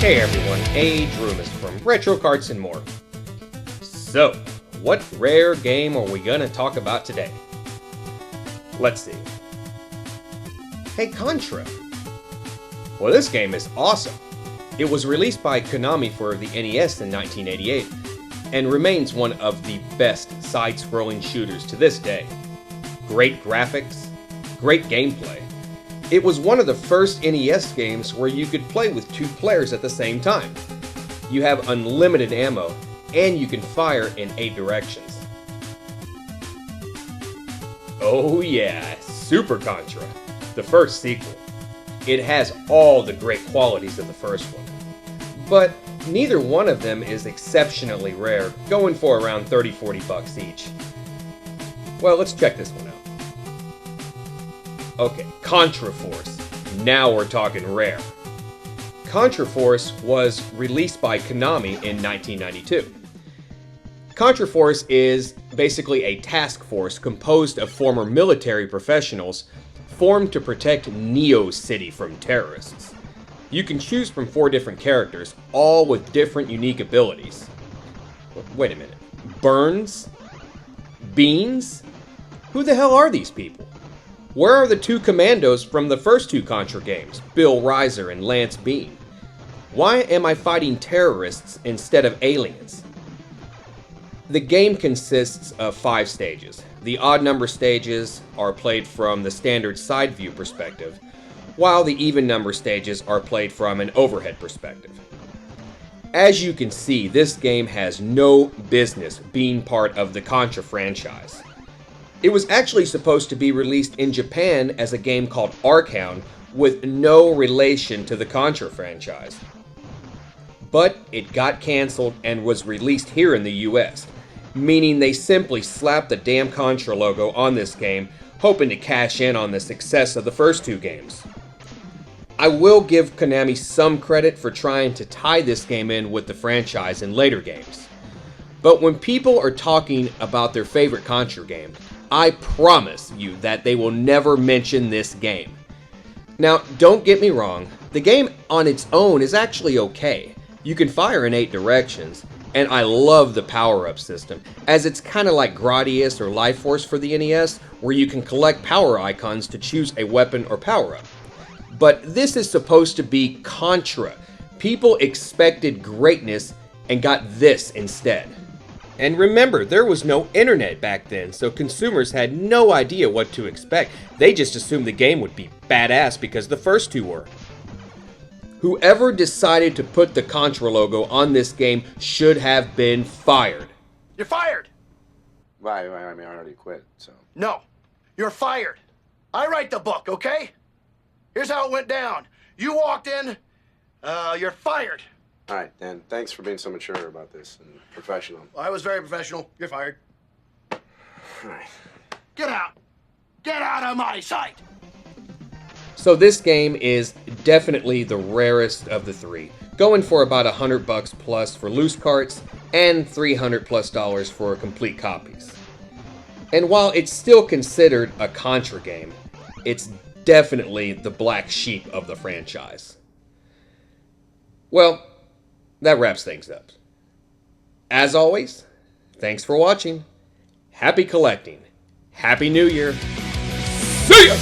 Hey everyone, Adrumus from Retro Carts and More. So, what rare game are we gonna talk about today? Let's see. Hey, Contra. Well, this game is awesome. It was released by Konami for the NES in 1988, and remains one of the best side-scrolling shooters to this day. Great graphics, great gameplay. It was one of the first NES games where you could play with two players at the same time. You have unlimited ammo, and you can fire in 8 directions. Oh yeah, Super Contra, the first sequel. It has all the great qualities of the first one. But neither one of them is exceptionally rare, going for around $30-40 each. Well, let's check this one out. Okay, Contra Force. Now we're talking rare. Contra Force was released by Konami in 1992. Contra Force is basically a task force composed of former military professionals formed to protect Neo City from terrorists. You can choose from 4 different characters, all with different unique abilities. Wait a minute. Burns? Beans? Who the hell are these people? Where are the 2 commandos from the first 2 Contra games, Bill Reiser and Lance Bean? Why am I fighting terrorists instead of aliens? The game consists of 5 stages. The odd number stages are played from the standard side view perspective, while the even number stages are played from an overhead perspective. As you can see, this game has no business being part of the Contra franchise. It was actually supposed to be released in Japan as a game called Arkhound with no relation to the Contra franchise. But it got cancelled and was released here in the US, meaning they simply slapped the damn Contra logo on this game, hoping to cash in on the success of the first 2 games. I will give Konami some credit for trying to tie this game in with the franchise in later games. But when people are talking about their favorite Contra game, I promise you that they will never mention this game. Now, don't get me wrong, the game on its own is actually okay. You can fire in 8 directions, and I love the power-up system, as it's kind of like Gradius or Life Force for the NES, where you can collect power icons to choose a weapon or power-up. But this is supposed to be Contra. People expected greatness and got this instead. And remember, there was no internet back then, so consumers had no idea what to expect. They just assumed the game would be badass because the first 2 were. Whoever decided to put the Contra logo on this game should have been fired. You're fired! Why? I mean, I already quit, so... No, you're fired. I write the book, okay? Here's how it went down. You walked in, you're fired. All right, Dan, thanks for being so mature about this and professional. I was very professional. You're fired. All right. Get out! Get out of my sight! So this game is definitely the rarest of the 3, going for about $100 plus for loose carts and $300 plus for complete copies. And while it's still considered a Contra game, it's definitely the black sheep of the franchise. Well, that wraps things up. As always, thanks for watching. Happy collecting. Happy New Year. See ya!